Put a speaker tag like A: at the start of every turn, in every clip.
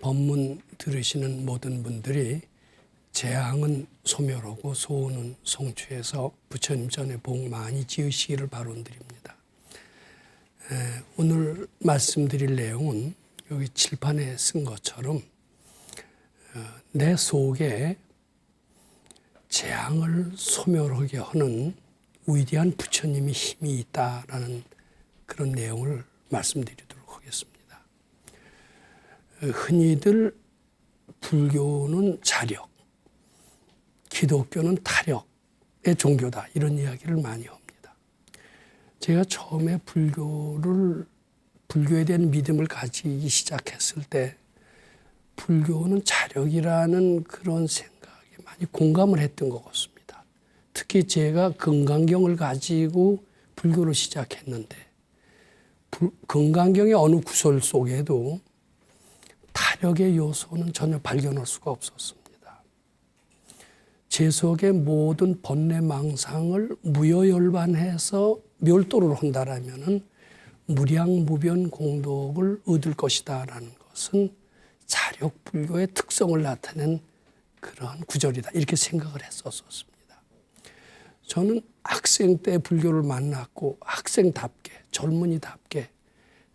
A: 법문 들으시는 모든 분들이 재앙은 소멸하고 소원은 성취해서 부처님 전에 복 많이 지으시기를 바론드립니다. 오늘 말씀드릴 내용은 여기 칠판에 쓴 것처럼 내 속에 재앙을 소멸하게 하는 위대한 부처님의 힘이 있다라는 그런 내용을 말씀드리도록 하겠습니다. 흔히들 불교는 자력, 기독교는 타력의 종교다 이런 이야기를 많이 합니다. 제가 처음에 불교에 대한 믿음을 가지기 시작했을 때 불교는 자력이라는 그런 생각에 많이 공감을 했던 것 같습니다. 특히 제가 금강경을 가지고 불교를 시작했는데 금강경의 어느 구설 속에도 타력의 요소는 전혀 발견할 수가 없었습니다. 제 속의 모든 번뇌망상을 무여열반해서 멸도를 한다라면은 무량무변 공덕을 얻을 것이다라는 것은 자력불교의 특성을 나타낸 그런 구절이다 이렇게 생각을 했었습니다. 저는 학생 때 불교를 만났고 학생답게 젊은이답게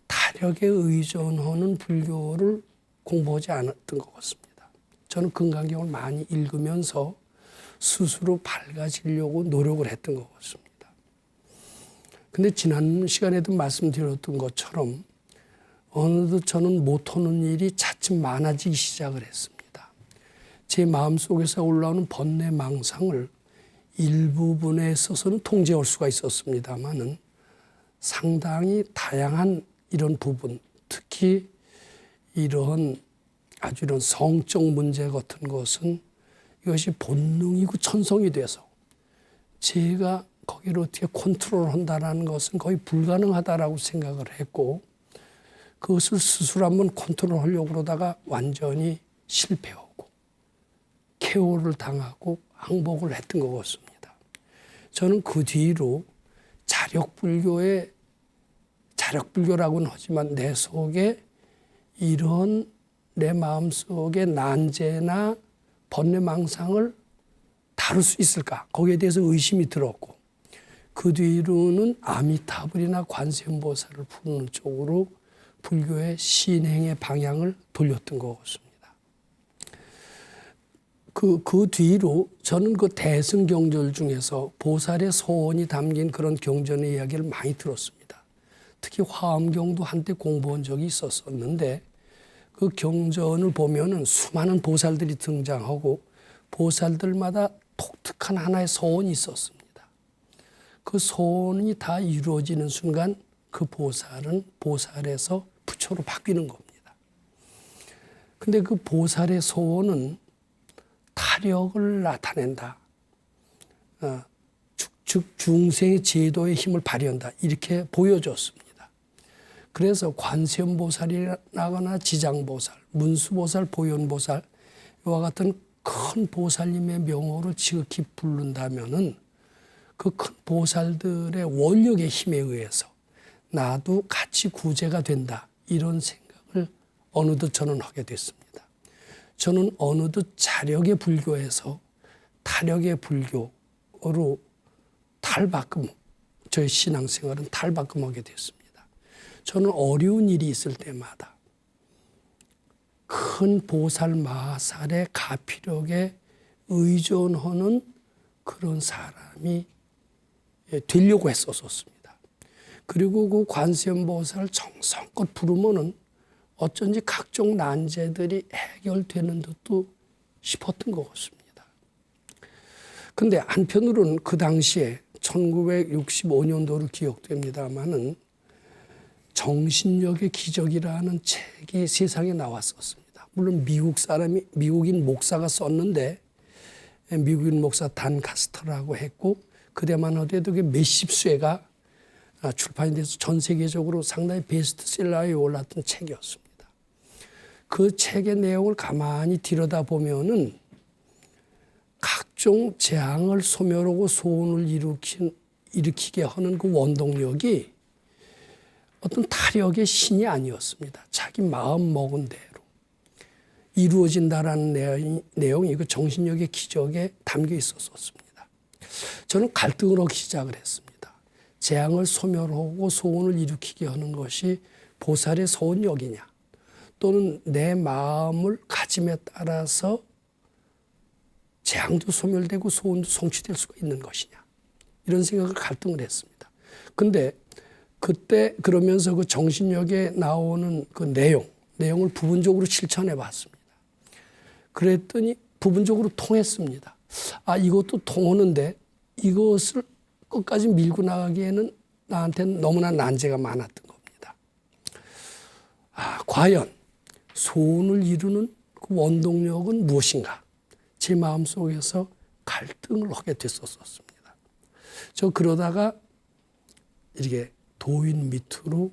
A: 타력에 의존하는 불교를 공부하지 않았던 것 같습니다. 저는 금강경을 많이 읽으면서 스스로 밝아지려고 노력을 했던 것 같습니다. 근데 지난 시간에도 말씀드렸던 것처럼 어느덧 저는 못하는 일이 차츰 많아지기 시작을 했습니다. 제 마음속에서 올라오는 번뇌망상을 일부분에 있어서는 통제할 수가 있었습니다마는 상당히 다양한 이런 부분, 특히 이런 성적 문제 같은 것은 이것이 본능이고 천성이 돼서 제가 거기를 어떻게 컨트롤한다는 것은 거의 불가능하다라고 생각을 했고 그것을 스스로 한번 컨트롤하려고 그러다가 완전히 실패하고 KO를 당하고 항복을 했던 것 같습니다. 저는 그 뒤로 자력불교라고는 하지만 내 속에 이런 내 마음속의 난제나 번뇌망상을 다룰 수 있을까? 거기에 대해서 의심이 들었고 그 뒤로는 아미타불이나 관세음보살을 푸는 쪽으로 불교의 신행의 방향을 돌렸던 것 같습니다. 그 뒤로 저는 그 대승경절 중에서 보살의 소원이 담긴 그런 경전의 이야기를 많이 들었습니다. 특히 화엄경도 한때 공부한 적이 있었는데 그 경전을 보면은 수많은 보살들이 등장하고 보살들마다 독특한 하나의 소원이 있었습니다. 그 소원이 다 이루어지는 순간 그 보살은 보살에서 부처로 바뀌는 겁니다. 근데 그 보살의 소원은 타력을 나타낸다. 즉 중생의 제도의 힘을 발휘한다. 이렇게 보여줬습니다. 그래서 관세음보살이라거나 지장보살, 문수보살, 보현보살 이와 같은 큰 보살님의 명호를 지극히 부른다면은 그 큰 보살들의 원력의 힘에 의해서 나도 같이 구제가 된다. 이런 생각을 어느덧 저는 하게 됐습니다. 저는 어느덧 자력의 불교에서 타력의 불교로 저의 신앙생활은 탈바꿈하게 됐습니다. 저는 어려운 일이 있을 때마다 큰 보살 마살의 가피력에 의존하는 그런 사람이 되려고 했었습니다. 그리고 그 관세음보살을 정성껏 부르면은 어쩐지 각종 난제들이 해결되는 듯도 싶었던 것 같습니다. 그런데 한편으로는 그 당시에 1965년도로 기억됩니다마는 정신력의 기적이라는 책이 세상에 나왔었습니다. 물론 미국인 목사가 썼는데 미국인 목사 단 카스터라고 했고 그때만 하더라도 몇십 쇄가 출판이 돼서 전 세계적으로 상당히 베스트셀러에 올랐던 책이었습니다. 그 책의 내용을 가만히 들여다보면은 각종 재앙을 소멸하고 소원을 일으키게 하는 그 원동력이 어떤 타력의 신이 아니었습니다. 자기 마음 먹은 대로 이루어진다라는 내용이 그 정신력의 기적에 담겨 있었습니다. 저는 갈등을 하기 시작을 했습니다. 재앙을 소멸하고 소원을 일으키게 하는 것이 보살의 소원력이냐, 또는 내 마음을 가짐에 따라서 재앙도 소멸되고 소원도 성취될 수가 있는 것이냐, 이런 생각을 갈등을 했습니다. 근데 그때 그러면서 그 정신력에 나오는 그 내용을 부분적으로 실천해 봤습니다. 그랬더니 부분적으로 통했습니다. 이것도 통하는데 이것을 끝까지 밀고 나가기에는 나한테는 너무나 난제가 많았던 겁니다. 과연 소원을 이루는 그 원동력은 무엇인가? 제 마음속에서 갈등을 하게 됐었습니다. 저 그러다가 이렇게 도인 밑으로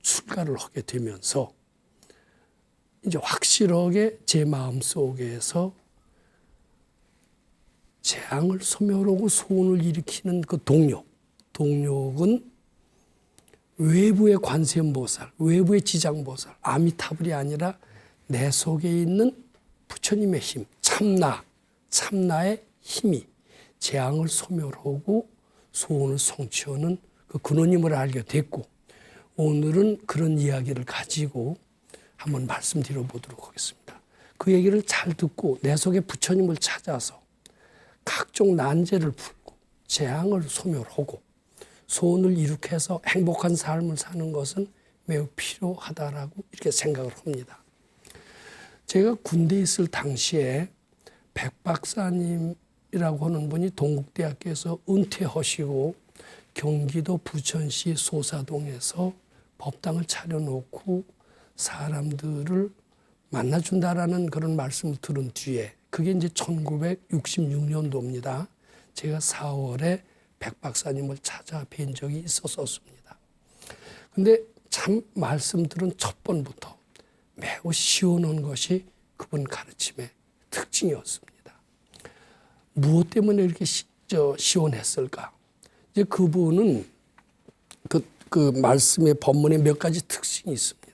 A: 출가를 하게 되면서 이제 확실하게 제 마음속에서 재앙을 소멸하고 소원을 일으키는 그 동력은 외부의 관세음보살, 외부의 지장보살, 아미타불이 아니라 내 속에 있는 부처님의 힘, 참나의 힘이 재앙을 소멸하고 소원을 성취하는 그 근원임을 알게 됐고, 오늘은 그런 이야기를 가지고 한번 말씀드려 보도록 하겠습니다. 그 얘기를 잘 듣고 내 속에 부처님을 찾아서 각종 난제를 풀고 재앙을 소멸하고 소원을 이룩해서 행복한 삶을 사는 것은 매우 필요하다라고 이렇게 생각을 합니다. 제가 군대에 있을 당시에 백 박사님이라고 하는 분이 동국대학교에서 은퇴하시고 경기도 부천시 소사동에서 법당을 차려놓고 사람들을 만나준다라는 그런 말씀을 들은 뒤에, 그게 이제 1966년도입니다. 제가 4월에 백 박사님을 찾아뵌 적이 있었습니다. 근데 참 말씀 들은 첫 번부터 매우 시원한 것이 그분 가르침의 특징이었습니다. 무엇 때문에 이렇게 시원했을까? 이제 그분은 그 말씀의 본문에 몇 가지 특징이 있습니다.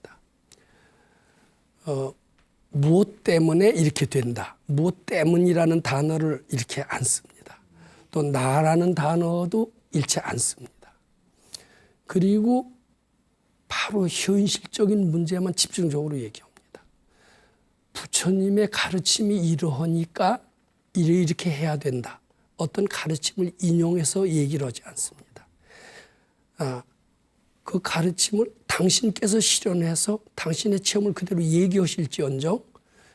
A: 무엇 때문에 이렇게 된다. 무엇 때문이라는 단어를 이렇게 안 씁니다. 또 나라는 단어도 일체 안 씁니다. 그리고 바로 현실적인 문제만 집중적으로 얘기합니다. 부처님의 가르침이 이러하니까 이렇게 해야 된다. 어떤 가르침을 인용해서 얘기를 하지 않습니다. 그 가르침을 당신께서 실현해서 당신의 체험을 그대로 얘기하실지언정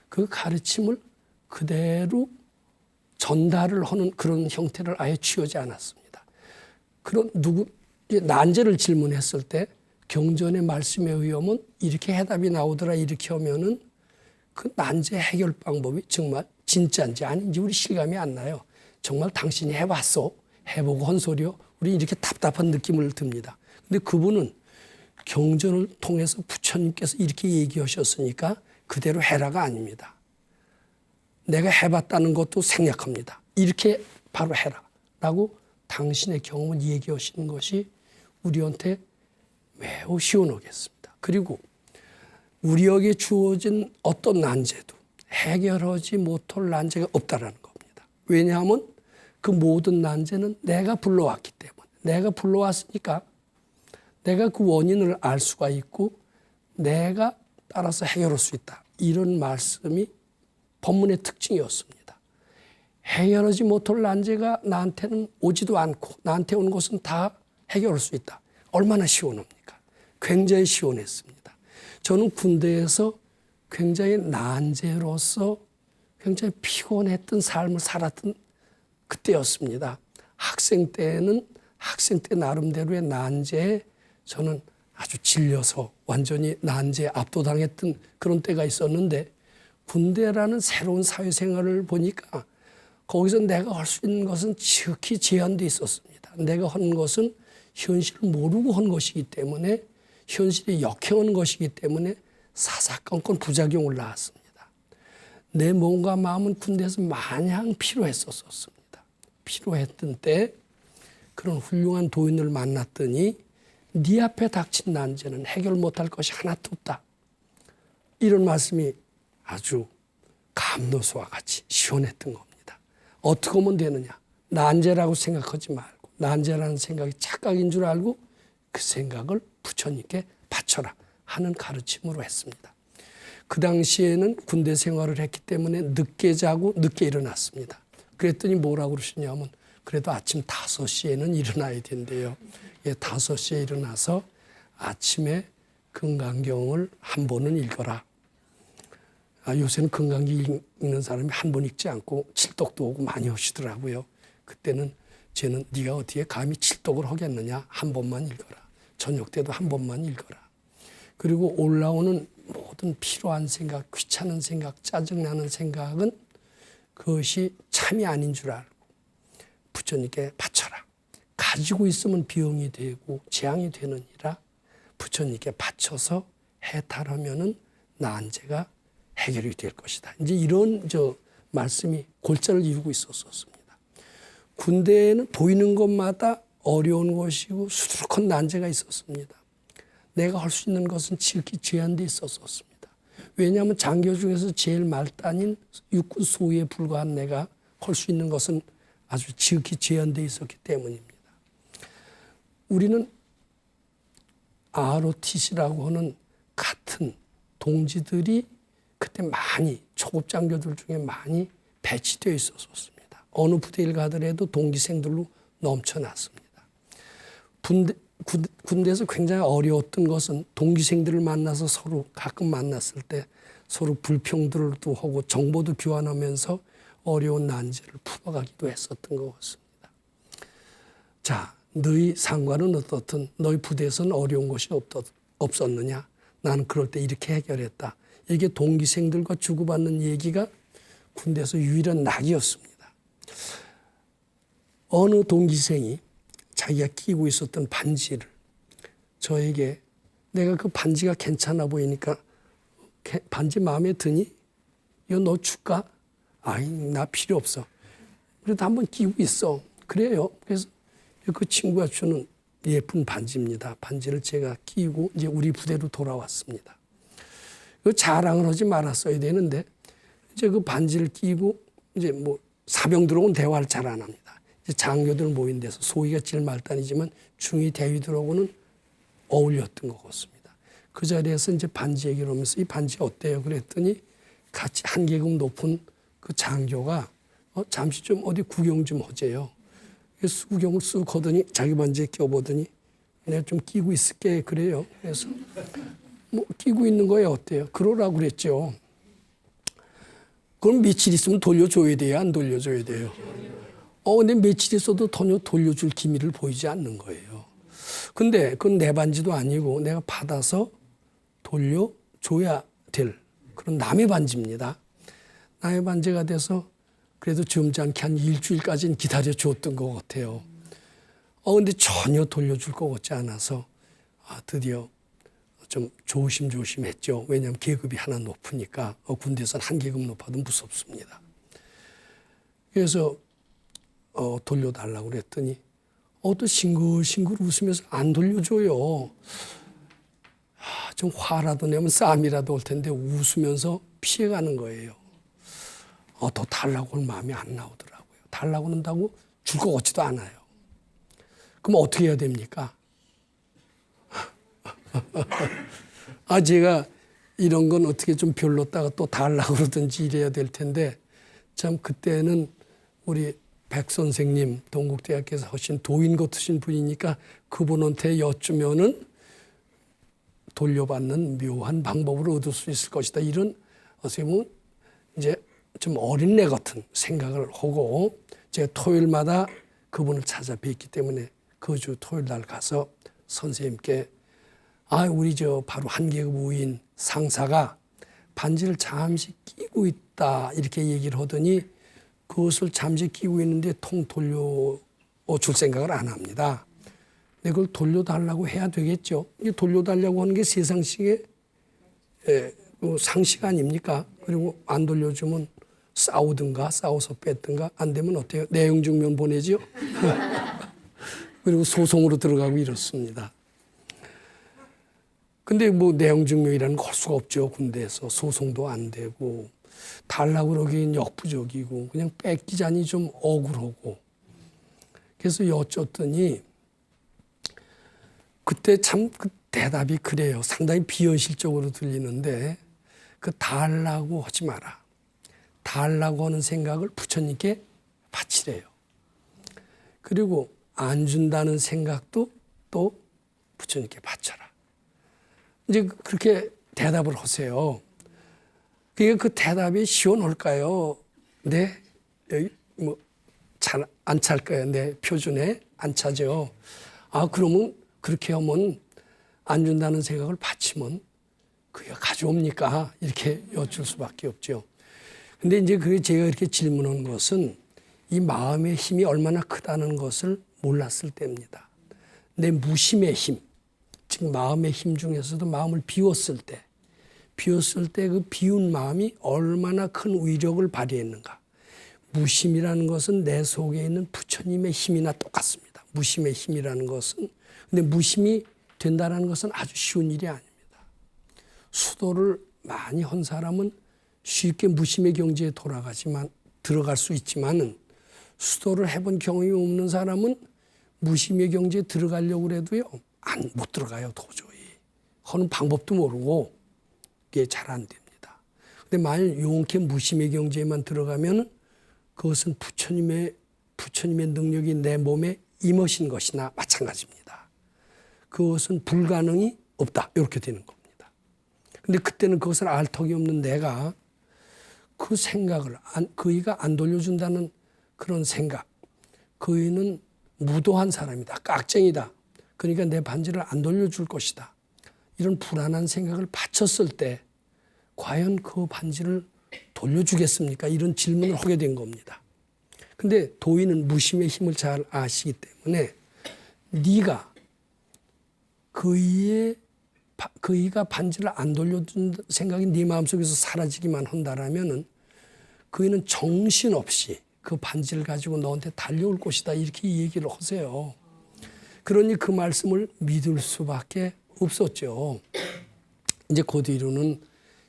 A: 그 가르침을 그대로 전달을 하는 그런 형태를 아예 취하지 않았습니다. 그런 난제를 질문했을 때 경전의 말씀에 의하면 이렇게 해답이 나오더라, 이렇게 하면은 그 난제 해결 방법이 정말 진짜인지 아닌지 우리 실감이 안 나요. 정말 당신이 해봤어? 해보고 한 소리요? 우리 이렇게 답답한 느낌을 듭니다. 근데 그분은 경전을 통해서 부처님께서 이렇게 얘기하셨으니까 그대로 해라가 아닙니다. 내가 해봤다는 것도 생략합니다. 이렇게 바로 해라라고 당신의 경험을 얘기하시는 것이 우리한테 매우 시원하겠습니다. 그리고 우리에게 주어진 어떤 난제도 해결하지 못할 난제가 없다라는 겁니다. 왜냐하면 그 모든 난제는 내가 불러왔기 때문에, 내가 불러왔으니까 내가 그 원인을 알 수가 있고 내가 따라서 해결할 수 있다. 이런 말씀이 법문의 특징이었습니다. 해결하지 못할 난제가 나한테는 오지도 않고 나한테 온 것은 다 해결할 수 있다. 얼마나 시원합니까? 굉장히 시원했습니다. 저는 군대에서 굉장히 난제로서 굉장히 피곤했던 삶을 살았던 그때였습니다. 학생 때는 학생 때 나름대로의 난제에 저는 아주 질려서 완전히 난제에 압도당했던 그런 때가 있었는데, 군대라는 새로운 사회생활을 보니까 거기서 내가 할 수 있는 것은 지극히 제한되어 있었습니다. 내가 한 것은 현실을 모르고 한 것이기 때문에, 현실이 역행한 것이기 때문에 사사건건 부작용을 낳았습니다. 내 몸과 마음은 군대에서 마냥 필요했었습니다. 필요했던 때 그런 훌륭한 도인을 만났더니 네 앞에 닥친 난제는 해결 못할 것이 하나도 없다. 이런 말씀이 아주 감노수와 같이 시원했던 겁니다. 어떻게 하면 되느냐? 난제라고 생각하지 말고 난제라는 생각이 착각인 줄 알고 그 생각을 부처님께 바쳐라 하는 가르침으로 했습니다. 그 당시에는 군대 생활을 했기 때문에 늦게 자고 늦게 일어났습니다. 그랬더니 뭐라고 그러시냐면 그래도 아침 5시에는 일어나야 된대요. 5시에 일어나서 아침에 금강경을 한 번은 읽어라. 요새는 금강경 읽는 사람이 한 번 읽지 않고 칠독도 오고 많이 하시더라고요. 그때는 쟤는 네가 어떻게 감히 칠독을 하겠느냐. 한 번만 읽어라. 저녁 때도 한 번만 읽어라. 그리고 올라오는 모든 필요한 생각, 귀찮은 생각, 짜증나는 생각은 그것이 참이 아닌 줄 알고 부처님께 바쳐라. 가지고 있으면 병이 되고 재앙이 되느니라 부처님께 바쳐서 해탈하면은 난제가 해결이 될 것이다. 이제 이런 말씀이 골자를 이루고 있었습니다. 군대에는 보이는 것마다 어려운 것이고 수두룩한 난제가 있었습니다. 내가 할 수 있는 것은 지극히 제한되어 있었습니다. 왜냐하면 장교 중에서 제일 말단인 육군 소위에 불과한 내가 할 수 있는 것은 아주 지극히 제한되어 있었기 때문입니다. 우리는 ROTC라고 하는 같은 동지들이 그때 많이 초급 장교들 중에 많이 배치되어 있었습니다. 어느 부대를 가더라도 동기생들로 넘쳐났습니다. 군대에서 굉장히 어려웠던 것은 동기생들을 만나서 서로 가끔 만났을 때 서로 불평들도 하고 정보도 교환하면서 어려운 난제를 풀어가기도 했었던 것 같습니다. 자, 너희 상관은 어떻든 너희 부대에서는 어려운 것이 없었느냐? 나는 그럴 때 이렇게 해결했다. 이게 동기생들과 주고받는 얘기가 군대에서 유일한 낙이었습니다. 어느 동기생이 자기가 끼고 있었던 반지를 저에게 내가 그 반지가 괜찮아 보이니까 반지 마음에 드니? 이거 너 줄까? 아이, 나 필요 없어. 그래도 한번 끼고 있어. 그래요. 그래서 그 친구가 주는 예쁜 반지입니다. 반지를 제가 끼고 이제 우리 부대로 돌아왔습니다. 그 자랑을 하지 말았어야 되는데 이제 그 반지를 끼고 이제 뭐 사병들하고는 대화를 잘 안 합니다. 이제 장교들 모인 데서 소위가 제일 말단이지만 중위 대위들하고는 어울렸던 것 같습니다. 그 자리에서 이제 반지 얘기를 하면서 이 반지 어때요? 그랬더니 같이 한 계급 높은 그 장교가 잠시 좀 어디 구경 좀 하재요. 그래서 구경을 쑥 하더니 자기 반지에 껴보더니 내가 좀 끼고 있을게 그래요. 그래서 뭐 끼고 있는 거에 어때요? 그러라고 그랬죠. 그럼 며칠 있으면 돌려줘야 돼요? 안 돌려줘야 돼요? 근데 며칠 있어도 돌려줄 기미를 보이지 않는 거예요. 근데 그건 내 반지도 아니고 내가 받아서 돌려줘야 될 그런 남의 반지입니다. 남의 반지가 돼서 그래도 점잖게 한 일주일까지는 기다려줬던 것 같아요. 근데 전혀 돌려줄 것 같지 않아서 드디어 좀 조심조심했죠. 왜냐하면 계급이 하나 높으니까 군대에서는 한 계급 높아도 무섭습니다. 그래서 돌려달라고 그랬더니 또 싱글싱글 웃으면서 안 돌려줘요. 좀 화라도 내면 싸움이라도 올 텐데 웃으면서 피해가는 거예요. 더 달라고 할 마음이 안 나오더라고요. 달라고 한다고 줄 것 같지도 않아요. 그럼 어떻게 해야 됩니까? 제가 이런 건 어떻게 좀 별로다가 또 달라고 그러든지 이래야 될 텐데 참 그때는 우리 백 선생님 동국대학교에서 하신 도인 같으신 분이니까 그분한테 여쭈면은 돌려받는 묘한 방법을 얻을 수 있을 것이다. 이런 어떻게 보면 이제 좀 어린애 같은 생각을 하고 제가 토요일마다 그분을 찾아뵙기 때문에 그 주 토요일 날 가서 선생님께 우리 바로 한 계급 우인 상사가 반지를 잠시 끼고 있다 이렇게 얘기를 하더니 그것을 잠시 끼고 있는데 통 돌려줄 생각을 안 합니다. 근데 그걸 돌려달라고 해야 되겠죠. 이게 돌려달라고 하는 게 세상식의 상식 아닙니까? 그리고 안 돌려주면 싸우든가 싸워서 뺐든가 안 되면 어때요? 내용 증명 보내죠. 그리고 소송으로 들어가고 이렇습니다. 근데 뭐 내용 증명이라는 거 할 수가 없죠. 군대에서 소송도 안 되고 달라고 그러기엔 역부족이고 그냥 뺏기자니 좀 억울하고. 그래서 여쭸더니 그때 참 그 대답이 그래요. 상당히 비현실적으로 들리는데 그 달라고 하지 마라. 달라고 하는 생각을 부처님께 바치래요. 그리고 안 준다는 생각도 또 부처님께 바쳐라. 이제 그렇게 대답을 하세요. 그게 그 대답이 시원할까요? 네, 여기 뭐 잘 안 찰까요? 네, 표준에 안 차죠. 아, 그러면 그렇게 하면 안 준다는 생각을 바치면 그게 가져옵니까? 이렇게 여쭐 수밖에 없죠. 근데 이제 그 제가 이렇게 질문한 것은 이 마음의 힘이 얼마나 크다는 것을 몰랐을 때입니다. 내 무심의 힘, 즉 마음의 힘 중에서도 마음을 비웠을 때 그 비운 마음이 얼마나 큰 위력을 발휘했는가. 무심이라는 것은 내 속에 있는 부처님의 힘이나 똑같습니다. 무심의 힘이라는 것은. 근데 무심이 된다는 것은 아주 쉬운 일이 아닙니다. 수도를 많이 한 사람은 쉽게 무심의 경지에 들어갈 수 있지만은 수도를 해본 경험이 없는 사람은 무심의 경지에 들어가려고 해도요, 못 들어가요, 도저히. 하는 방법도 모르고 이게 잘 안 됩니다. 근데 만일 용케 무심의 경지에만 들어가면 그것은 부처님의 능력이 내 몸에 임하신 것이나 마찬가지입니다. 그것은 불가능이 없다. 이렇게 되는 겁니다. 근데 그때는 그것을 알 턱이 없는 내가 그 생각을, 그이가 안 돌려준다는 그런 생각, 그이는 무도한 사람이다. 깍쟁이다. 그러니까 내 반지를 안 돌려줄 것이다. 이런 불안한 생각을 바쳤을 때 과연 그 반지를 돌려주겠습니까? 이런 질문을 하게 된 겁니다. 근데 도인은 무심의 힘을 잘 아시기 때문에 네가 그이가 반지를 안 돌려준 생각이 네 마음속에서 사라지기만 한다라면은 그이는 정신없이 그 반지를 가지고 너한테 달려올 것이다. 이렇게 얘기를 하세요. 그러니 그 말씀을 믿을 수밖에 없었죠. 이제 그 뒤로는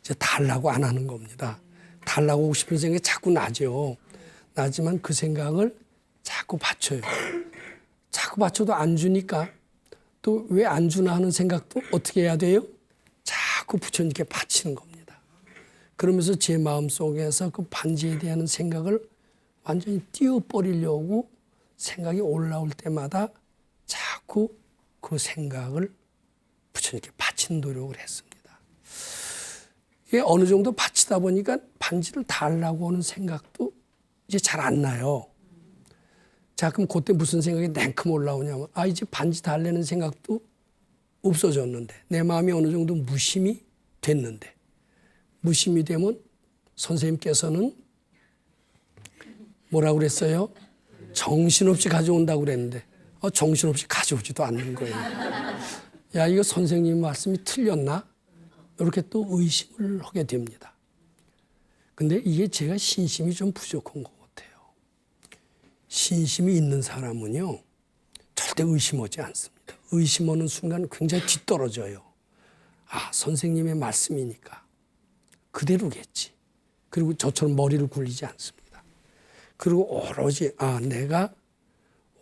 A: 이제 달라고 안 하는 겁니다. 달라고 하고 싶은 생각이 자꾸 나죠. 나지만 그 생각을 자꾸 바쳐요. 자꾸 바쳐도 안 주니까 또 왜 안 주나 하는 생각도 어떻게 해야 돼요? 자꾸 부처님께 바치는 겁니다. 그러면서 제 마음속에서 그 반지에 대한 생각을 완전히 띄워버리려고 생각이 올라올 때마다 자꾸 그 생각을 부처님께 바치는 노력을 했습니다. 이게 어느 정도 바치다 보니까 반지를 달라고 하는 생각도 이제 잘 안 나요. 자, 그럼 그때 무슨 생각이 냉큼 올라오냐면, 이제 반지 달래는 생각도 없어졌는데, 내 마음이 어느 정도 무심이 됐는데, 무심이 되면 선생님께서는 뭐라고 그랬어요? 정신없이 가져온다고 그랬는데, 정신없이 가져오지도 않는 거예요. 야, 이거 선생님 말씀이 틀렸나? 이렇게 또 의심을 하게 됩니다. 근데 이게 제가 신심이 좀 부족한 것 같아요. 신심이 있는 사람은요, 절대 의심하지 않습니다. 의심하는 순간 굉장히 뒤떨어져요. 선생님의 말씀이니까 그대로겠지. 그리고 저처럼 머리를 굴리지 않습니다. 그리고 오로지 내가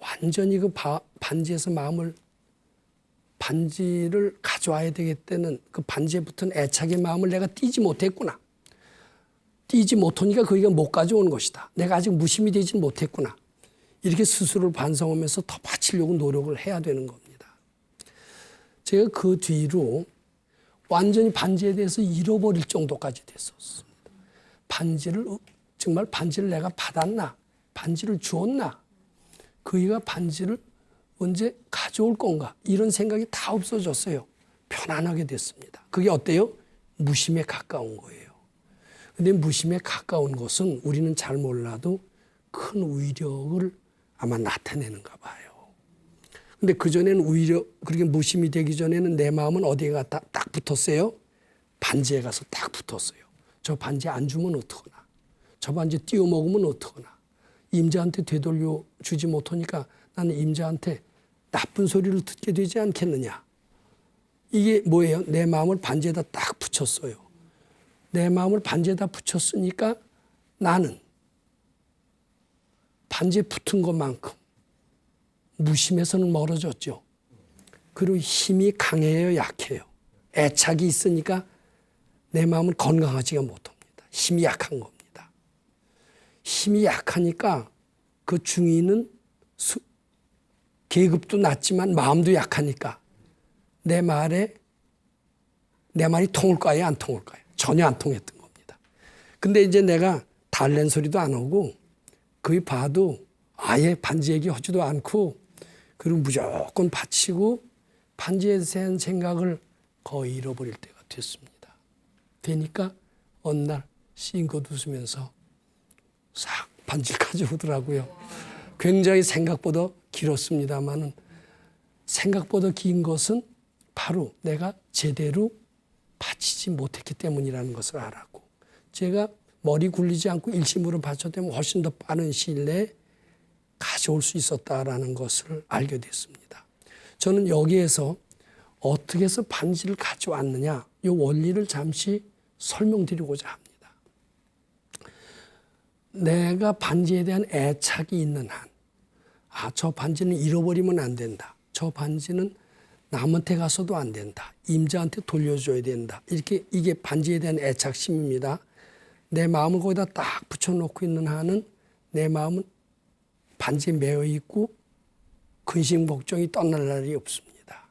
A: 완전히 그 반지에서 반지를 가져와야 되겠다는 그 반지에 붙은 애착의 마음을 내가 띄지 못했구나. 띄지 못하니까 거기가 못 가져온 것이다. 내가 아직 무심이 되지 못했구나. 이렇게 스스로를 반성하면서 더 바치려고 노력을 해야 되는 겁니다. 제가 그 뒤로 완전히 반지에 대해서 잃어버릴 정도까지 됐었습니다. 정말 반지를 내가 받았나? 반지를 주었나? 그이가 반지를 언제 가져올 건가? 이런 생각이 다 없어졌어요. 편안하게 됐습니다. 그게 어때요? 무심에 가까운 거예요. 근데 무심에 가까운 것은 우리는 잘 몰라도 큰 위력을 아마 나타내는가 봐요. 근데 그전에는 오히려 그렇게 무심이 되기 전에는 내 마음은 어디에 딱 붙었어요? 반지에 가서 딱 붙었어요. 저 반지 안 주면 어떡하나? 저 반지 띄워 먹으면 어떡하나? 임자한테 되돌려 주지 못하니까 나는 임자한테 나쁜 소리를 듣게 되지 않겠느냐? 이게 뭐예요? 내 마음을 반지에다 딱 붙였어요. 내 마음을 반지에다 붙였으니까 나는 반지에 붙은 것만큼 무심에서는 멀어졌죠. 그리고 힘이 강해요, 약해요. 애착이 있으니까 내 마음은 건강하지가 못합니다. 힘이 약한 겁니다. 힘이 약하니까 그 중인은 계급도 낮지만 마음도 약하니까 내 말이 통할까요? 안 통할까요? 전혀 안 통했던 겁니다. 근데 이제 내가 달랜 소리도 안 하고 거의 봐도 아예 반지 얘기하지도 않고 그리고 무조건 바치고 반지에 대한 생각을 거의 잃어버릴 때가 됐습니다. 되니까 어느 날 싱긋 웃으면서 싹 반지를 가져오더라고요. 굉장히 생각보다 길었습니다만은 생각보다 긴 것은 바로 내가 제대로 바치지 못했기 때문이라는 것을 알았고 제가 머리 굴리지 않고 일심으로 바쳤다면 훨씬 더 빠른 시일 내에 가져올 수 있었다라는 것을 알게 됐습니다. 저는 여기에서 어떻게 해서 반지를 가져왔느냐 이 원리를 잠시 설명드리고자 합니다. 내가 반지에 대한 애착이 있는 한, 저 반지는 잃어버리면 안 된다. 저 반지는 남한테 가서도 안 된다. 임자한테 돌려줘야 된다. 이게 반지에 대한 애착심입니다. 내 마음을 거기다 딱 붙여놓고 있는 한은 내 마음은 반지에 매여 있고 근심 걱정이 떠날 날이 없습니다.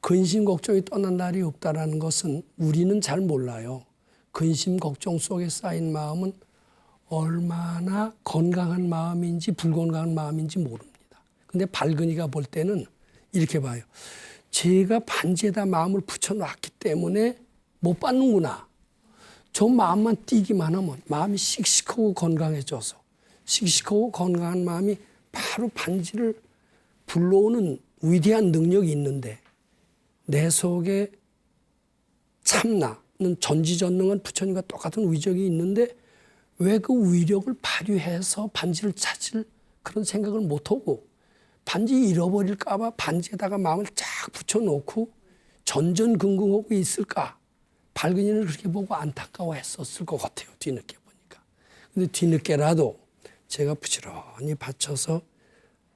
A: 근심 걱정이 떠난 날이 없다는 것은 우리는 잘 몰라요. 근심 걱정 속에 쌓인 마음은 얼마나 건강한 마음인지 불건강한 마음인지 모릅니다. 근데 발근이가 볼 때는 이렇게 봐요. 제가 반지에다 마음을 붙여놨기 때문에 못 받는구나. 저 마음만 띄기만 하면 마음이 씩씩하고 건강해져서 씩씩하고 건강한 마음이 바로 반지를 불러오는 위대한 능력이 있는데 내 속에 참나는 전지전능한 부처님과 똑같은 위력이 있는데 왜 그 위력을 발휘해서 반지를 찾을 그런 생각을 못하고 반지 잃어버릴까 봐 반지에다가 마음을 쫙 붙여놓고 전전긍긍하고 있을까. 발근이는 그렇게 보고 안타까워했었을 것 같아요. 뒤늦게 보니까. 근데 뒤늦게라도 제가 부지런히 받쳐서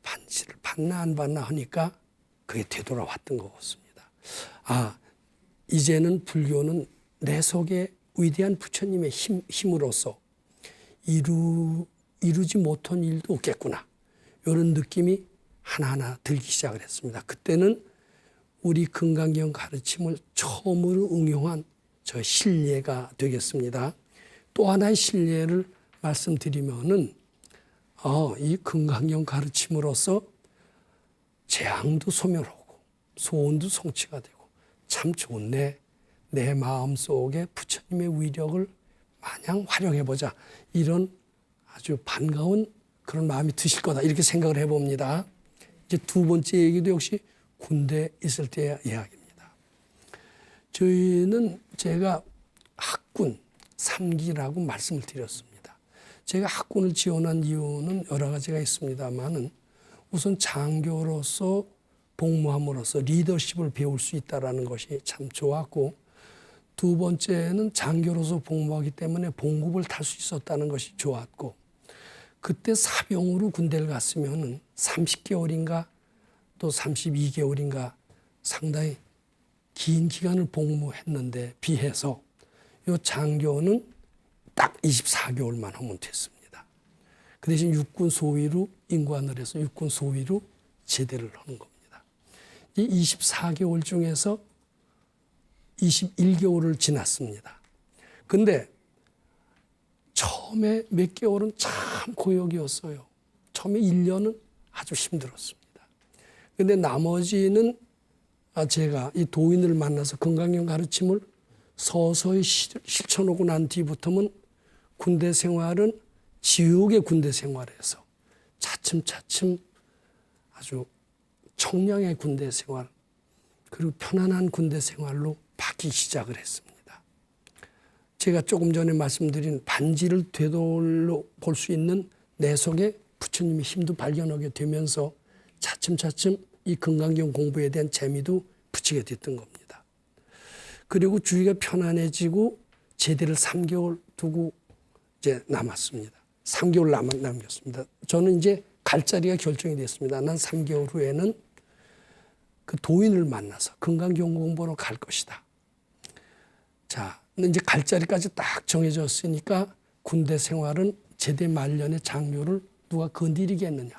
A: 반지를 받나 안 받나 하니까 그게 되돌아왔던 것 같습니다. 이제는 불교는 내 속에 위대한 부처님의 힘으로써 이루지 못한 일도 없겠구나. 이런 느낌이 하나하나 들기 시작을 했습니다. 그때는 우리 금강경 가르침을 처음으로 응용한 저 신례가 되겠습니다. 또 하나의 신례를 말씀드리면은 이 금강경 가르침으로써 재앙도 소멸하고 소원도 성취가 되고 참 좋네. 내 마음속에 부처님의 위력을 마냥 활용해보자. 이런 아주 반가운 그런 마음이 드실 거다. 이렇게 생각을 해봅니다. 이제 두 번째 얘기도 역시 군대에 있을 때의 이야기입니다. 저희는 제가 학군 3기라고 말씀을 드렸습니다. 제가 학군을 지원한 이유는 여러 가지가 있습니다만은 우선 장교로서 복무함으로써 리더십을 배울 수 있다는 것이 참 좋았고 두 번째는 장교로서 복무하기 때문에 봉급을 탈 수 있었다는 것이 좋았고 그때 사병으로 군대를 갔으면 30개월인가 또 32개월인가 상당히 긴 기간을 복무했는데 비해서 이 장교는 딱 24개월만 하면 됐습니다. 그 대신 육군 소위로 임관을 해서 육군 소위로 제대를 하는 겁니다. 이 24개월 중에서 21개월을 지났습니다. 근데 처음에 몇 개월은 참 고역이었어요. 처음에 1년은 아주 힘들었습니다. 근데 나머지는 제가 이 도인을 만나서 건강경 가르침을 서서히 실천하고 난 뒤부터는 군대 생활은 지옥의 군대 생활에서 차츰차츰 아주 청량의 군대 생활 그리고 편안한 군대 생활로 바뀌기 시작을 했습니다. 제가 조금 전에 말씀드린 반지를 되돌려 볼 수 있는 내 속에 부처님의 힘도 발견하게 되면서 차츰차츰 이 금강경 공부에 대한 재미도 붙이게 됐던 겁니다. 그리고 주위가 편안해지고 제대를 3개월 두고 이제 남았습니다. 3개월 남겼습니다. 저는 이제 갈 자리가 결정이 됐습니다. 난 3개월 후에는 그 도인을 만나서 건강경공보러 갈 것이다. 자, 이제 갈 자리까지 딱 정해졌으니까 군대 생활은 제대 말년의 장묘를 누가 건드리겠느냐.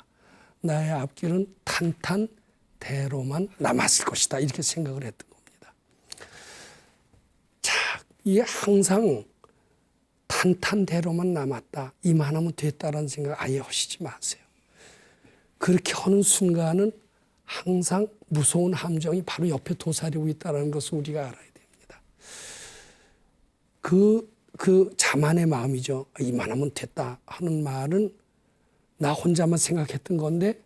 A: 나의 앞길은 탄탄대로만 남았을 것이다. 이렇게 생각을 했던 겁니다. 자, 이게 항상 탄탄대로만 남았다. 이만하면 됐다라는 생각 아예 하시지 마세요. 그렇게 하는 순간은 항상 무서운 함정이 바로 옆에 도사리고 있다는 것을 우리가 알아야 됩니다. 그 자만의 마음이죠. 이만하면 됐다 하는 말은 나 혼자만 생각했던 건데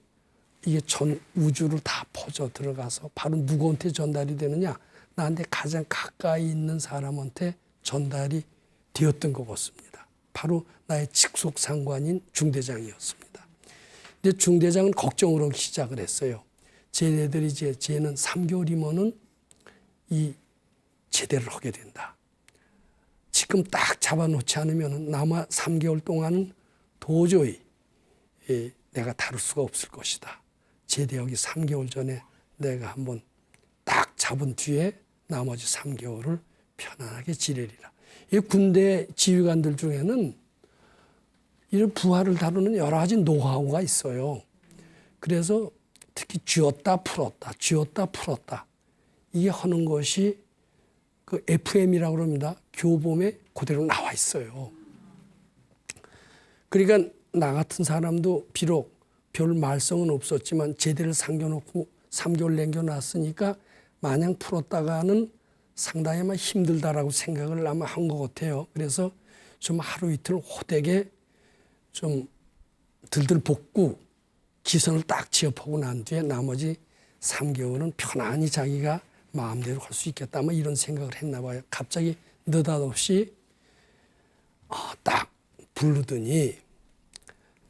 A: 이게 전 우주를 다 퍼져 들어가서 바로 누구한테 전달이 되느냐. 나한테 가장 가까이 있는 사람한테 전달이 되었던 것 같습니다. 바로 나의 직속 상관인 중대장이었습니다. 이제 중대장은 걱정을 하기 시작을 했어요. 쟤네들이 이제 쟤는 3개월이면은 이 제대를 하게 된다. 지금 딱 잡아놓지 않으면 남아 3개월 동안은 도저히 내가 다룰 수가 없을 것이다. 제대하기 3개월 전에 내가 한번 딱 잡은 뒤에 나머지 3개월을 편안하게 지내리라. 이 군대 지휘관들 중에는 이런 부하를 다루는 여러 가지 노하우가 있어요. 그래서 특히 쥐었다 풀었다, 쥐었다 풀었다. 이게 하는 것이 그 FM이라고 합니다. 교범에 그대로 나와 있어요. 그러니까 나 같은 사람도 비록 별 말썽은 없었지만 제대를 상겨놓고 3개월 남겨놨으니까 마냥 풀었다가는 상당히 아마 힘들다라고 생각을 아마 한 것 같아요. 그래서 좀 하루 이틀 호되게 좀 들들 볶고 기선을 딱 지어보고 난 뒤에 나머지 3개월은 편안히 자기가 마음대로 할 수 있겠다. 뭐 이런 생각을 했나 봐요. 갑자기 느닷없이 딱 부르더니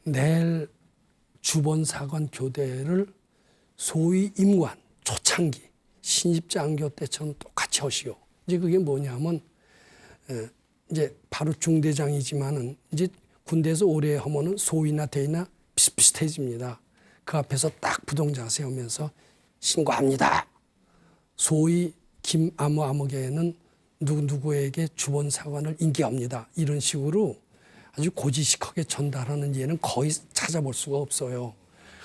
A: 내일 주번사관 교대를 소위 임관, 초창기, 신입장교 때처럼 똑같이 하시오. 이제 그게 뭐냐면 이제 바로 중대장이지만은 이제 군대에서 오래 하면은 소위나 대위나 비슷비슷해집니다. 그 앞에서 딱 부동자세 하면서 신고합니다. 소위 김아무아무개는 누구누구에게 주번사관을 인계합니다. 이런 식으로 아주 고지식하게 전달하는 예는 거의 찾아볼 수가 없어요.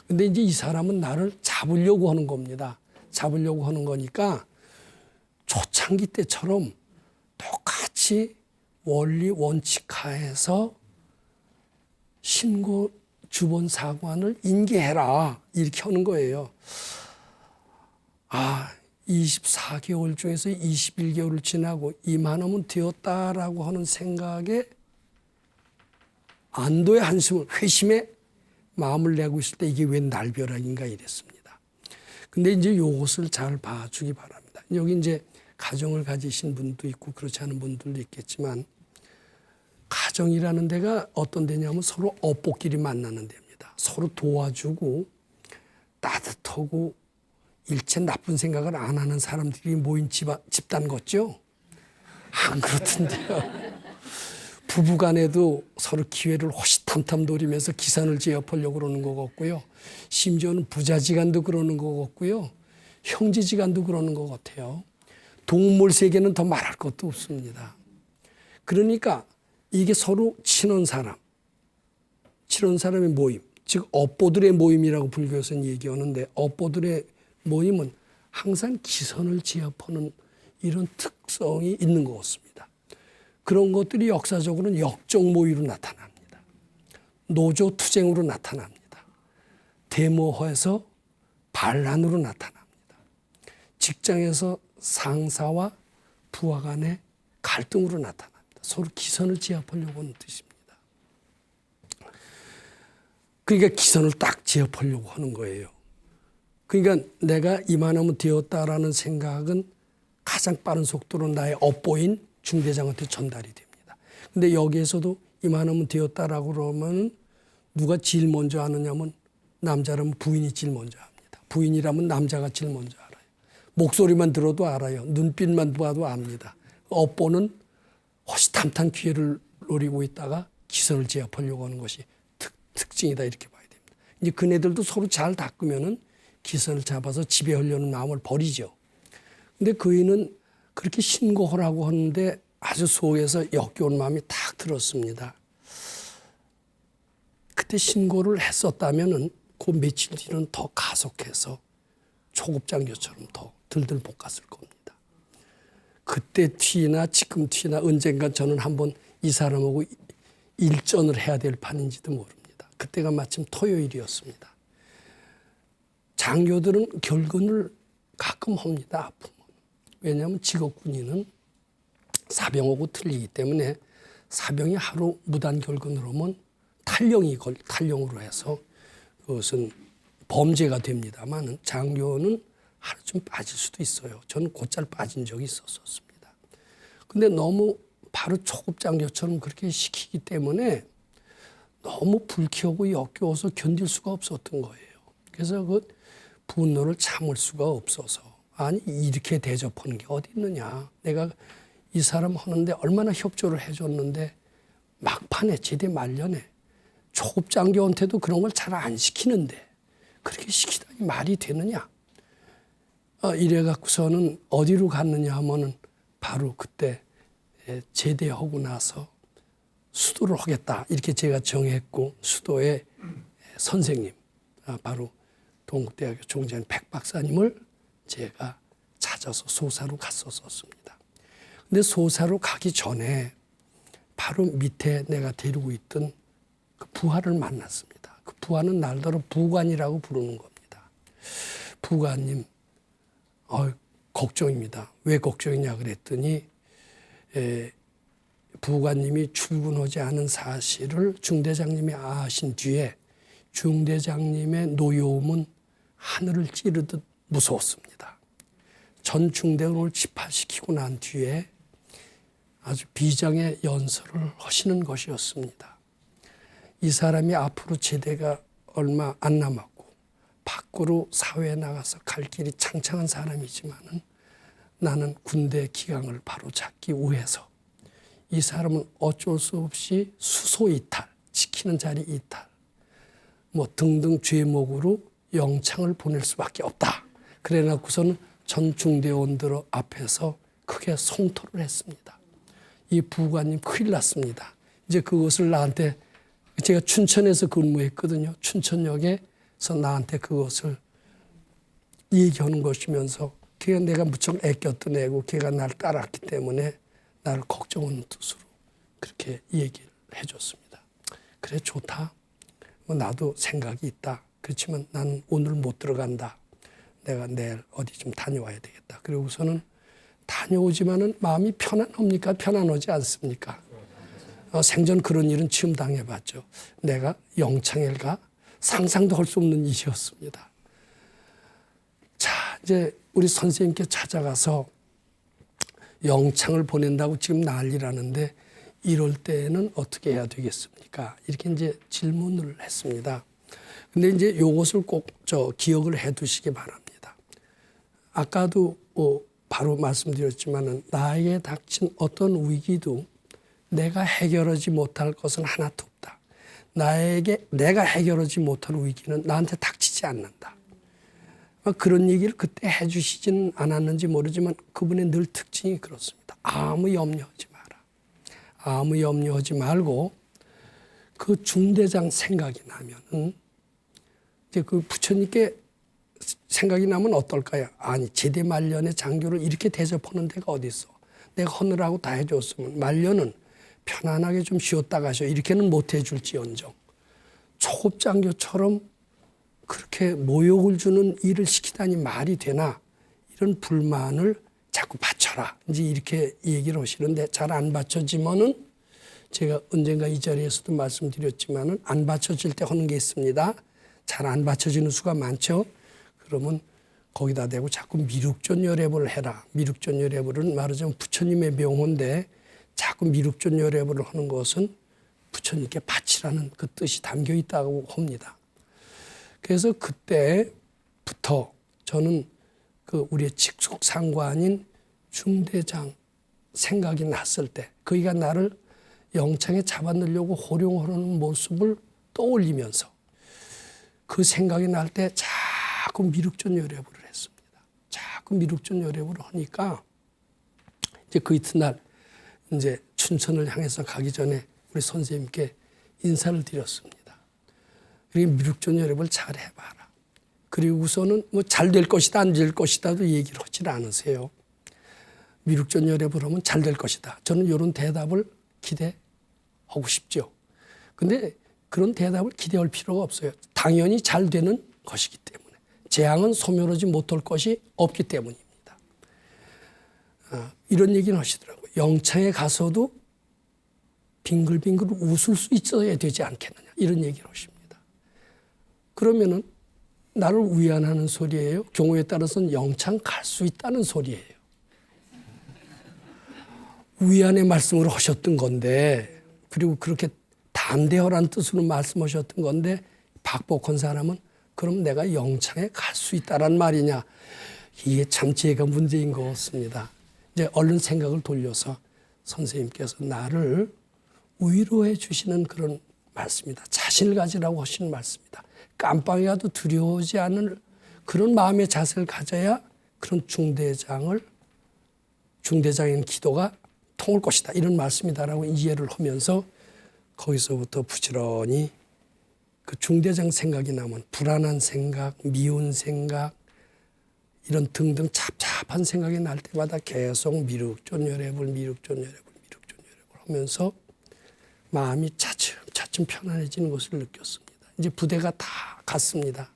A: 근데 이제 이 사람은 나를 잡으려고 하는 겁니다. 잡으려고 하는 거니까 초창기 때처럼 똑같이 원리 원칙하에서 신고 주번사관을 인계해라. 이렇게 하는 거예요. 24개월 중에서 21개월을 지나고 이만하면 되었다라고 하는 생각에 안도의 한숨을, 회심의 마음을 내고 있을 때 이게 웬 날벼락인가 이랬습니다. 근데 이제 이것을 잘 봐주기 바랍니다. 여기 이제 가정을 가지신 분도 있고 그렇지 않은 분들도 있겠지만 가정이라는 데가 어떤 데냐면 서로 업보끼리 만나는 데입니다. 서로 도와주고 따뜻하고 일체 나쁜 생각을 안 하는 사람들이 모인 집단 같죠? 안 그렇던데요. 부부간에도 서로 기회를 호시탐탐 노리면서 기선을 제압하려고 그러는 것 같고요. 심지어는 부자지간도 그러는 것 같고요. 형제지간도 그러는 것 같아요. 동물 세계는 더 말할 것도 없습니다. 그러니까 이게 서로 친한 사람의 모임, 즉 업보들의 모임이라고 불교에서는 얘기하는데 업보들의 모임은 항상 기선을 제압하는 이런 특성이 있는 것 같습니다. 그런 것들이 역사적으로는 역정모의로 나타납니다. 노조투쟁으로 나타납니다. 데모해서 반란으로 나타납니다. 직장에서 상사와 부하 간의 갈등으로 나타납니다. 서로 기선을 제압하려고 하는 뜻입니다. 그러니까 기선을 딱 제압하려고 하는 거예요. 그러니까 내가 이만하면 되었다라는 생각은 가장 빠른 속도로 나의 업보인 중대장한테 전달이 됩니다. 근데 여기에서도 이만하면 되었다라고 그러면 누가 제일 먼저 하느냐면 남자라면 부인이 제일 먼저 합니다. 부인이라면 남자가 제일 먼저 알아요. 목소리만 들어도 알아요. 눈빛만 봐도 압니다. 업보는 호시탐탐 기회를 노리고 있다가 기선을 제압하려고 하는 것이 특징이다 이렇게 봐야 됩니다. 이제 그네들도 서로 잘 닦으면은 기선을 잡아서 지배하려는 마음을 버리죠. 근데 그이는 그렇게 신고하라고 하는데 아주 속에서 역겨운 마음이 탁 들었습니다. 그때 신고를 했었다면은 그 며칠 뒤는 더 가속해서 초급장교처럼 더 들들 볶았을 겁니다. 그때 티나 지금 티나 언젠가 저는 한번 이 사람하고 일전을 해야 될 판인지도 모릅니다. 그때가 마침 토요일이었습니다. 장교들은 결근을 가끔 합니다. 아프면. 왜냐하면 직업군인은 사병하고 틀리기 때문에 사병이 하루 무단 결근을 하면 탈령으로 해서 그것은 범죄가 됩니다만 장교는 하루쯤 빠질 수도 있어요. 저는 곧잘 빠진 적이 있었습니다. 근데 너무 바로 초급 장교처럼 그렇게 시키기 때문에 너무 불쾌하고 역겨워서 견딜 수가 없었던 거예요. 그래서 그 분노를 참을 수가 없어서 아니 이렇게 대접하는 게 어디 있느냐. 내가 이 사람 하는데 얼마나 협조를 해줬는데 막판에 제대 말년에 초급 장교한테도 그런 걸 잘 안 시키는데 그렇게 시키다니 말이 되느냐. 이래 갖고서는 어디로 갔느냐 하면은 바로 그때 제대하고 나서 수도를 하겠다. 이렇게 제가 정했고 수도의 선생님 바로 동국대학교 총재인 백 박사님을 제가 찾아서 소사로 갔었습니다. 근데 소사로 가기 전에 바로 밑에 내가 데리고 있던 그 부하를 만났습니다. 그 부하는 날더러 부관이라고 부르는 겁니다. 부관님, 걱정입니다. 왜 걱정이냐 그랬더니 부관님이 출근하지 않은 사실을 중대장님이 아신 뒤에 중대장님의 노여움은 하늘을 찌르듯 무서웠습니다. 전 중대원을 집합시키고 난 뒤에 아주 비장의 연설을 하시는 것이었습니다. 이 사람이 앞으로 제대가 얼마 안 남았고 밖으로 사회에 나가서 갈 길이 창창한 사람이지만은 나는 군대 기강을 바로 잡기 위해서 이 사람은 어쩔 수 없이 수소 이탈, 지키는 자리 이탈, 뭐 등등 죄목으로 영창을 보낼 수밖에 없다. 그래 놓고서는 전 중대원들 앞에서 크게 성토를 했습니다. 이 부관님 큰일 났습니다. 이제 그것을 나한테 제가 춘천에서 근무했거든요. 춘천역에서 나한테 그것을 얘기하는 것이면서 걔가 내가 무척 애꼈던 애고 걔가 날 따랐기 때문에 나를 걱정하는 뜻으로 그렇게 얘기를 해줬습니다. 그래 좋다. 뭐 나도 생각이 있다. 그렇지만 나는 오늘 못 들어간다. 내가 내일 어디 좀 다녀와야 되겠다. 그리고서는 다녀오지만은 마음이 편안합니까? 편안하지 않습니까? 생전 그런 일은 처음 당해봤죠. 내가 영창에 가 상상도 할 수 없는 일이었습니다. 자, 이제 우리 선생님께 찾아가서 영창을 보낸다고 지금 난리라는데 이럴 때는 어떻게 해야 되겠습니까? 이렇게 이제 질문을 했습니다. 근데 이제 이것을 꼭 기억을 해 두시기 바랍니다. 아까도 바로 말씀드렸지만은 나에게 닥친 어떤 위기도 내가 해결하지 못할 것은 하나도 없다. 내가 해결하지 못할 위기는 나한테 닥치지 않는다. 그런 얘기를 그때 해 주시지는 않았는지 모르지만 그분의 늘 특징이 그렇습니다. 아무 염려하지 마라. 아무 염려하지 말고 그 중대장 생각이 나면은 이제 그 부처님께 생각이 나면 어떨까요? 아니 제대 말년에 장교를 이렇게 대접하는 데가 어디 있어? 내가 하느라고 다 해줬으면 말년은 편안하게 좀 쉬었다 가셔. 이렇게는 못 해줄지언정 초급 장교처럼 그렇게 모욕을 주는 일을 시키다니 말이 되나? 이런 불만을 자꾸 받쳐라. 이제 이렇게 얘기를 하시는데 잘 안 받쳐지면은 제가 언젠가 이 자리에서도 말씀드렸지만은 안 받쳐질 때 하는 게 있습니다. 잘 안 받쳐지는 수가 많죠. 그러면 거기다 대고 자꾸 미륵존열애부를 해라. 미륵존열애부는 말하자면 부처님의 명호인데 자꾸 미륵존열애부를 하는 것은 부처님께 바치라는 그 뜻이 담겨 있다고 합니다. 그래서 그때부터 저는 그 우리의 직속 상관인 중대장 생각이 났을 때 그이가 나를 영창에 잡아넣으려고 호령하는 모습을 떠올리면서 그 생각이 날 때 자꾸 미륵존여례부를 했습니다. 자꾸 미륵존여례부를 하니까 이제 그 이튿날 이제 춘천을 향해서 가기 전에 우리 선생님께 인사를 드렸습니다. 그리고 미륵존여례부를 잘 해봐라. 그리고서는 뭐 잘 될 것이다 안 될 것이다도 얘기를 하질 않으세요. 미륵존여례부를 하면 잘 될 것이다. 저는 이런 대답을 기대하고 싶죠. 근데 그런 대답을 기대할 필요가 없어요. 당연히 잘 되는 것이기 때문에. 재앙은 소멸하지 못할 것이 없기 때문입니다. 이런 얘기는 하시더라고요. 영창에 가서도 빙글빙글 웃을 수 있어야 되지 않겠느냐. 이런 얘기를 하십니다. 그러면은 나를 위안하는 소리예요. 경우에 따라서는 영창 갈 수 있다는 소리예요. 위안의 말씀을 하셨던 건데 그리고 그렇게 담대하라는 뜻으로 말씀하셨던 건데 박복한 사람은 그럼 내가 영창에 갈 수 있다란 말이냐. 이게 참 제가 문제인 것 같습니다. 이제 얼른 생각을 돌려서 선생님께서 나를 위로해 주시는 그런 말씀이다. 자신을 가지라고 하시는 말씀이다. 깜빡이라도 두려워하지 않을 그런 마음의 자세를 가져야 그런 중대장인 기도가 통할 것이다. 이런 말씀이다라고 이해를 하면서 거기서부터 부지런히 그 중대장 생각이 나면 불안한 생각, 미운 생각 이런 등등 잡잡한 생각이 날 때마다 계속 미륵존여례불 하면서 마음이 차츰차츰 편안해지는 것을 느꼈습니다. 이제 부대가 다 갔습니다.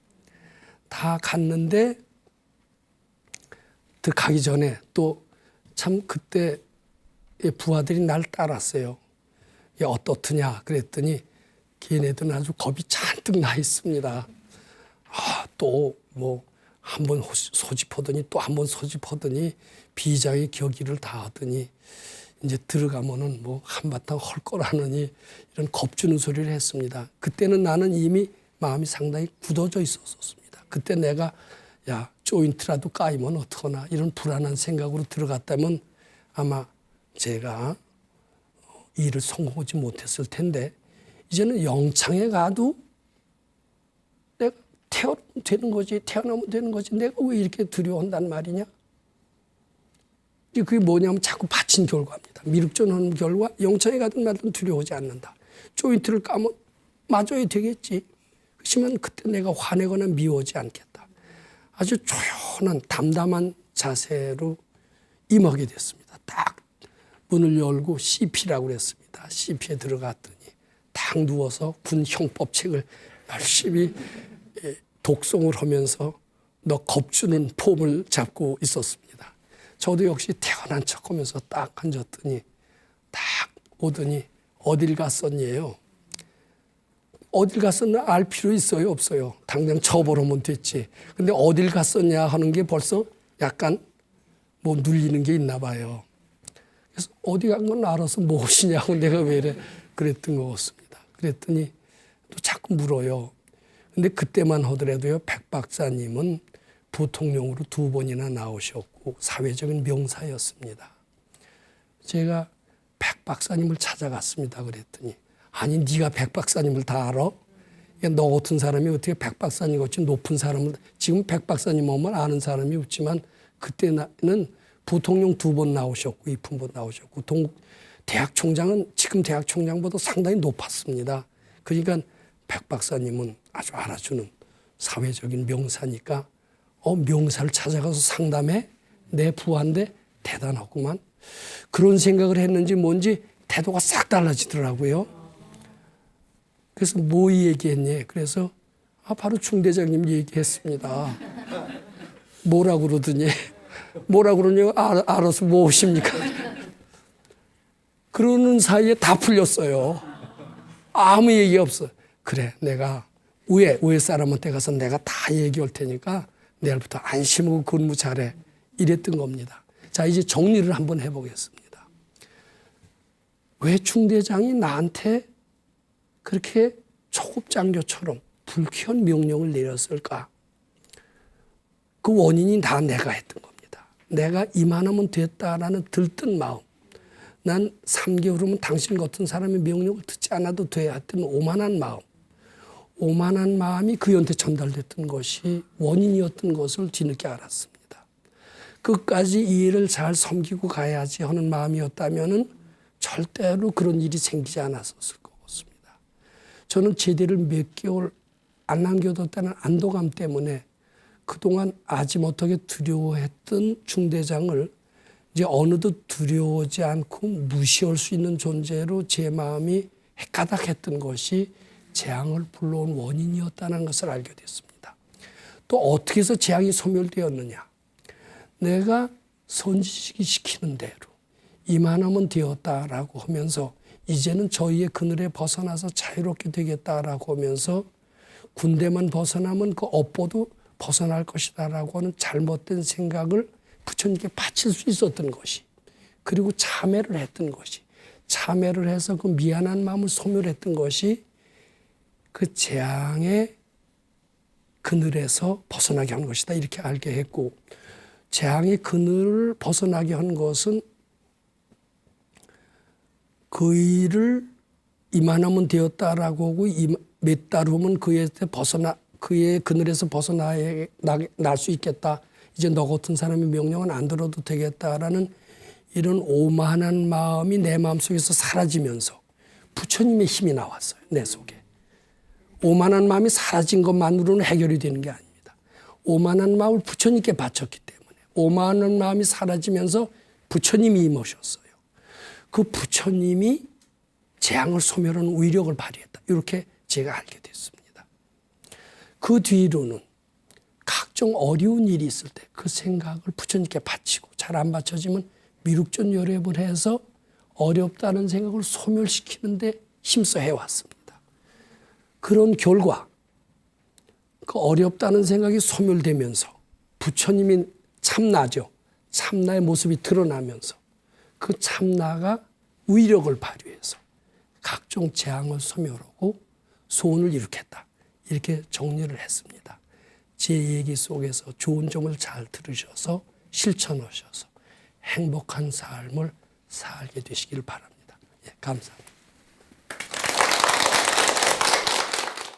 A: 다 갔는데 가기 전에 또 참 그때 부하들이 날 따랐어요. 어떻느냐 그랬더니 걔네들은 아주 겁이 잔뜩 나 있습니다. 또 뭐 한 번 소집하더니 또 한 번 소집하더니 비장의 격의를 다 하더니 이제 들어가면은 뭐 한바탕 헐 거라느니 이런 겁주는 소리를 했습니다. 그때는 나는 이미 마음이 상당히 굳어져 있었습니다. 그때 내가 야 조인트라도 까이면 어떡하나 이런 불안한 생각으로 들어갔다면 아마 제가 일을 성공하지 못했을 텐데 이제는 영창에 가도 내가 태어나면 되는 거지 내가 왜 이렇게 두려워한단 말이냐. 그게 뭐냐면 자꾸 바친 결과입니다. 미륵존하는 결과 영창에 가든 말든 두려워하지 않는다. 조인트를 까면 맞아야 되겠지. 그렇지만 그때 내가 화내거나 미워하지 않겠다. 아주 조용한 담담한 자세로 임하게 됐습니다. 딱 문을 열고 CP라고 그랬습니다. CP에 들어갔더니 딱 누워서 군 형법책을 열심히 독송을 하면서 너 겁주는 폼을 잡고 있었습니다. 저도 역시 태어난 척하면서 딱 앉았더니 딱 오더니 어딜 갔었니에요. 어딜 갔었나 알 필요 있어요 없어요. 당장 쳐보러면 됐지. 근데 어딜 갔었냐 하는 게 벌써 약간 뭐 눌리는 게 있나 봐요. 그래서 어디 간 건 알아서 무엇이냐고 내가 왜 이래 그랬던 것 같습니다. 그랬더니 또 자꾸 물어요. 근데 그때만 하더라도요 백 박사님은 부통령으로 2번이나 나오셨고 사회적인 명사였습니다. 제가 백 박사님을 찾아갔습니다. 그랬더니 아니 네가 백 박사님을 다 알아? 너 같은 사람이 어떻게 백 박사님 같이 높은 사람을 지금 백 박사님 오면 아는 사람이 없지만 그때는 부통령 2번 나오셨고 이품번 나오셨고 대학 총장은 지금 대학 총장보다 상당히 높았습니다. 그러니까 백 박사님은 아주 알아주는 사회적인 명사니까 명사를 찾아가서 상담해? 내 부하인데 대단하구만. 그런 생각을 했는지 뭔지 태도가 싹 달라지더라고요. 그래서 뭐 얘기했니? 그래서 바로 중대장님 얘기했습니다. 뭐라 그러더니 뭐라 그러냐고 알아서 무엇입니까? 그러는 사이에 다 풀렸어요. 아무 얘기 없어. 그래 내가 위에 사람한테 가서 내가 다 얘기할 테니까 내일부터 안심하고 근무 잘해. 이랬던 겁니다. 자 이제 정리를 한번 해보겠습니다. 왜 중대장이 나한테 그렇게 초급장교처럼 불쾌한 명령을 내렸을까? 그 원인이 다 내가 했던 겁니다. 내가 이만하면 됐다라는 들뜬 마음. 난 3개월 후면 당신 같은 사람의 명령을 듣지 않아도 돼 했던 오만한 마음. 오만한 마음이 그한테 전달됐던 것이 원인이었던 것을 뒤늦게 알았습니다. 끝까지 이 일을 잘 섬기고 가야지 하는 마음이었다면 절대로 그런 일이 생기지 않았었을 것 같습니다. 저는 제대를 몇 개월 안 남겨뒀다는 안도감 때문에 그동안 아지 못하게 두려워했던 중대장을 이제 어느덧 두려워하지 않고 무시할 수 있는 존재로 제 마음이 헷가닥했던 것이 재앙을 불러온 원인이었다는 것을 알게 됐습니다. 또 어떻게 해서 재앙이 소멸되었느냐. 내가 선지식이 시키는 대로 이만하면 되었다라고 하면서 이제는 저희의 그늘에 벗어나서 자유롭게 되겠다라고 하면서 군대만 벗어나면 그 업보도 벗어날 것이다라고 하는 잘못된 생각을 부처님께 바칠 수 있었던 것이, 그리고 참회를 했던 것이, 참회를 해서 그 미안한 마음을 소멸했던 것이 그 재앙의 그늘에서 벗어나게 한 것이다, 이렇게 알게 했고, 재앙의 그늘을 벗어나게 한 것은 그 일을 이만하면 되었다라고 하고 몇 달 후면 그의 그늘에서 벗어날 수 있겠다. 이제 너 같은 사람의 명령은 안 들어도 되겠다라는 이런 오만한 마음이 내 마음속에서 사라지면서 부처님의 힘이 나왔어요. 내 속에. 오만한 마음이 사라진 것만으로는 해결이 되는 게 아닙니다. 오만한 마음을 부처님께 바쳤기 때문에 오만한 마음이 사라지면서 부처님이 임하셨어요. 그 부처님이 재앙을 소멸하는 위력을 발휘했다. 이렇게 제가 알게 됐습니다. 그 뒤로는 각종 어려운 일이 있을 때 그 생각을 부처님께 바치고 잘 안 바쳐지면 미륵전열애를 해서 어렵다는 생각을 소멸시키는데 힘써 해왔습니다. 그런 결과 그 어렵다는 생각이 소멸되면서 부처님이 참나죠. 참나의 모습이 드러나면서 그 참나가 위력을 발휘해서 각종 재앙을 소멸하고 소원을 이룩했다. 이렇게 정리를 했습니다. 제 얘기 속에서 좋은 점을 잘 들으셔서 실천하셔서 행복한 삶을 살게 되시길 바랍니다. 예, 감사합니다.